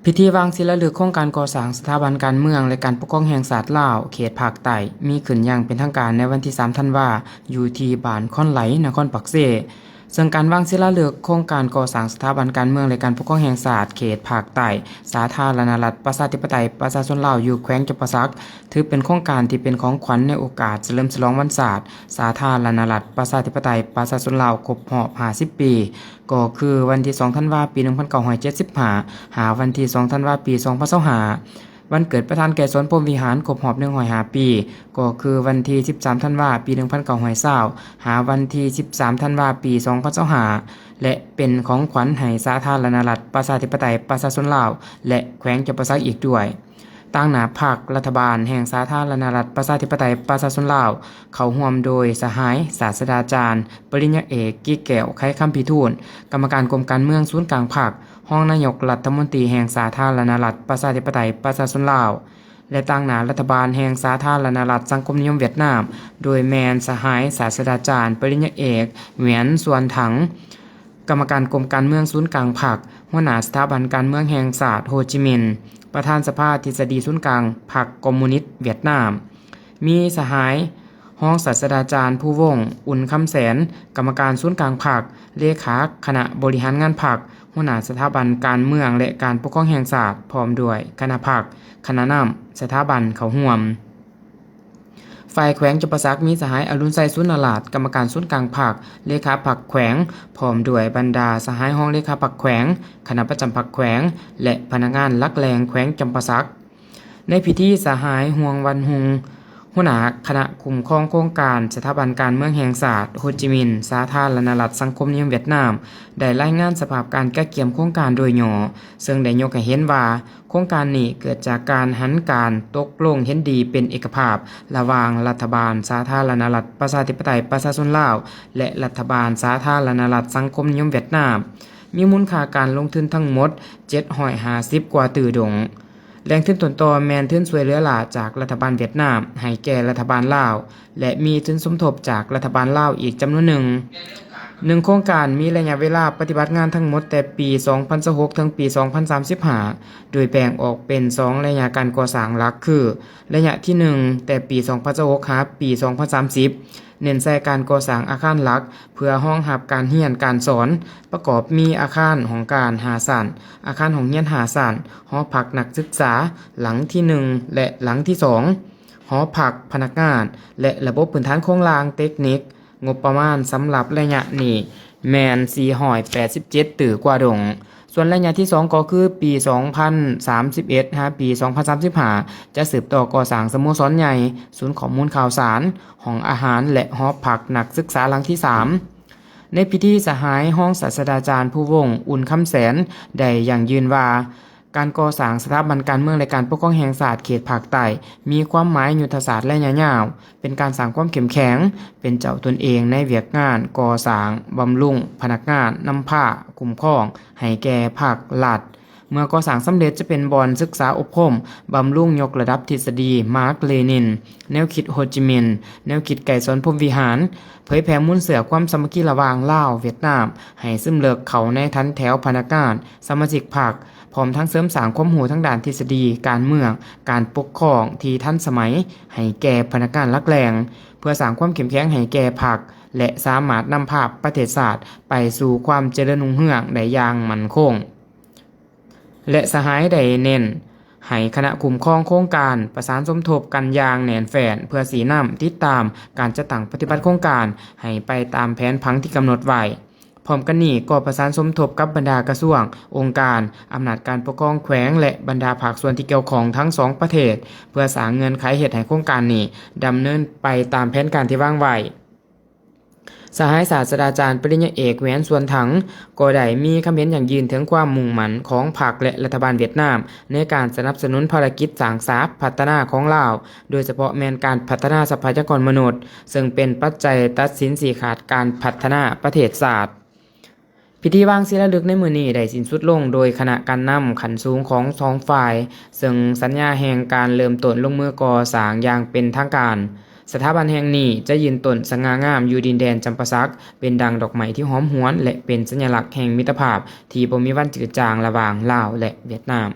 พิธีวางศิลาฤกษ์โครงการก่อสร้างสถาบันการเมืองและการปกครองแห่งชาติลาวเขตภาคใต้มีขึ้นอย่างเป็นทางการในวันที่3ธันวาคมอยู่ที่บ้านค่อนไหลนครปักเซซึ่งการวางศิลาฤกษ์โครงการก่อสร้างสถาบันการเมืองและการปกครองแห่งชาติเขตภาคใต้สาธารณรัฐประชาธิปไตยประชาชนลาวอยู่แขวงจำปาสักถือเป็นโครงการที่เป็นของขวัญในโอกาสเฉลิมฉลองวันศาสตร์สาธารณรัฐประชาธิปไตยประชาชนลาวครบรอบ50 ปีก็คือวันที่2ธันวาคมปี1975หาวันที่2ธันวาคมปี2025วันเกิดประธานแก่สวนพรหมวิหารครบรอบ105 ปีก็คือวันที่13ธันวาคมปี1920หาวันที่13ธันวาคมปี2025และเป็นของขวัญให้สาธารณรัฐประชาธิปไตยประชาชนลาวและแขวงจำปาสักอีกด้วยตั้งหน้าภาครัฐบาลแห่งสาธารณรัฐประชาธิปไตยประชาชนลาวเข้าร่วมโดยสหายศาสตราจารย์ปริญญาเอกกิ๊กแก้วไขคำพิทูลกรรมการกรมการเมืองศูนย์กลางภาคห้องนายกรัฐมนตรีแห่งสาธารณรัฐประชาธิปไตยประชาชนลาวและตั้งหน้ารัฐบาลแห่งสาธารณรัฐสังคมนิยมเวียดนามโดยแมนสหายศาสตราจารย์ปริญญาเอกเหวียนส่วนถังกรรมการกรมการเมืองศูนย์กลางภาคหัวหน้าสถาบันการเมืองแห่งชาติโฮจิมินห์ประธานสภาทฤษฎีศูนย์กลางพรรคคอมมิวนิสต์เวียดนามมีสหายห้องศาสตราจารย์ผู้วงอุ่นคำแสนกรรมการศูนย์กลางพรรคเลขาคณะบริหารงานพรรคหัวหน้าสถาบันการเมืองและการปกครองแห่งชาติพร้อมด้วยคณะพรรคคณะนำสถาบันเขาร่วมฝ่ายแขวงจำปาสักมีสหายอรุณไซสุนทรราชกรรมการศูนย์กลางพรรคเลขาพรรคแขวงพร้อมด้วยบรรดาสหายห้องเลขาพรรคแขวงคณะประจำพรรคแขวงและพนักงานลักแรงแขวงจำปาสักในพิธีสหายห่วงวันฮุงหัวหน้าคณะคุ้มครองโครงการสถาบันการเมืองแห่งชาติโฮจิมินห์สาธารณรัฐสังคมนิยมเวียดนามได้รายงานสภาพการแก้เกี่ยมโครงการโดยย่อซึ่งได้ยกให้เห็นว่าโครงการนี้เกิดจากการหันการตกลงเห็นดีเป็นเอกภาพระหว่างรัฐบาลสาธารณรัฐประชาธิปไตยประชาชนลาวและรัฐบาลสาธารณรัฐสังคมนิยมเวียดนามมีมูลค่าการลงทุนทั้งหมด750กว่าตื้อดงแรงทุนต้นต่อแมนทุนช่วยเหลือหลาจากรัฐบาลเวียดนามให้แก่รัฐบาลลาวและมีทุนสมทบจากรัฐบาลลาวอีกจำนวนหนึ่งโครงการมีระยะเวลาปฏิบัติงานทั้งหมดแต่ปี2026ถึงปี2035โดยแบ่งออกเป็น2ระยะการก่อสร้างหลักคือระยะที่1แต่ปี2026หาปี2030เน้นใส่การก่อสร้างอาคารหลักเพื่อรองรับการเรียนการสอนประกอบมีอาคารของการ5ชั้นอาคารของเรียน5ชั้นหอพักนักศึกษาหลังที่1และหลังที่2หอพักพนักงานและระบบพื้นฐานโครงสร้างเทคนิคงบประมาณสำหรับระยะนี้แมน487ตื้อกว่าดงส่วนระยะที่2ก็คือปี2031หาปี2035จะสืบต่อก่อสร้างสโมสรใหญ่ศูนย์ข้อมูลข่าวสารห้องอาหารและหอพักนักศึกษาหลังที่3ในพิธีสหายห้องศาสตราจารย์ผู้วงอุ่นคำแสนได้อย่างยืนว่าการก่อสร้างสถาบันการเมืองและการปกครองแห่งชาติเขตภาคใต้มีความหมายยุทธศาสตร์ระยะยาวเป็นการสร้างความเข้มแข็งเป็นเจ้าตนเองในเวียกงานก่อสร้างบำรุงพนักงานนำผ้าคุ้มครองให้แก่ภาครัฐเมื่อก่อสร้างสำเร็จจะเป็นบ่อนศึกษาอบรมบำรุงยกระดับทฤษฎีมาร์กเลนินแนวคิดโฮจิมินห์แนวคิดไก่สนพรหมวิหารเผยแผ่มุ่นเสือความสามัคคีระหว่างลาวเวียดนามให้ซึมเลิกเขาในทันแถวพนักงานสมาชิกพรรคพร้อมทั้งเสริมสร้างความรู้ทั้งด้านทฤษฎีการเมืองการปกครองที่ทันสมัยให้แก่พนักงานลักแรงเพื่อสร้างความเข้มแข็งให้แก่พรรคและสามารถนำพาประเทศชาติไปสู่ความเจริญรุ่งเรืองได้อย่างมั่นคงและสหายได้เน้นให้คณะคุ้มครองโครงการประสานสมทบกันอย่างแน่นแฟ้นเพื่อสีนำติดตามการจัดตั้งปฏิบัติโครงการให้ไปตามแผนผังที่กำหนดไว้พร้อมกันนี้ก็ประสานสมทบกับบรรดากระทรวงองค์การอำนาจการปกครองแขวงและบรรดาภาคส่วนที่เกี่ยวข้องทั้ง2ประเทศเพื่อสร้างเงื่อนไขเหตุให้โครงการนี้ดำเนินไปตามแผนการที่วางไว้สหายศาสตราจารย์ปริญญาเอกแหวนส่วนถังก็ได้มีคำเห็นอย่างยืนถึงความมุ่งมั่นของพรรคและรัฐบาลเวียดนามในการสนับสนุนภารกิจสร้างสรรค์พัฒนาของลาวโดยเฉพาะแม่นการพัฒนาทรัพยากรมนุษย์ซึ่งเป็นปัจจัยตัดสินสีขาดการพัฒนาประเทศชาติพิธีวางศิลาฤกษ์ในมื้อนี้ได้สิ้นสุดลงโดยคณะการนำขั้นสูงของ2ฝ่ายซึ่งสัญญาแห่งการเริ่มต้นลงมือก่อสร้างอย่างเป็นทางการ สถาบันแห่งนี้จะยืนต้นสง่างามอยู่ดินแดนจำปาสักเป็นดังดอกไม้ที่หอมหวนและเป็นสัญลักษณ์แห่งมิตรภาพที่บ่มีวันจืดจางระหว่างลาวและเวียดนาม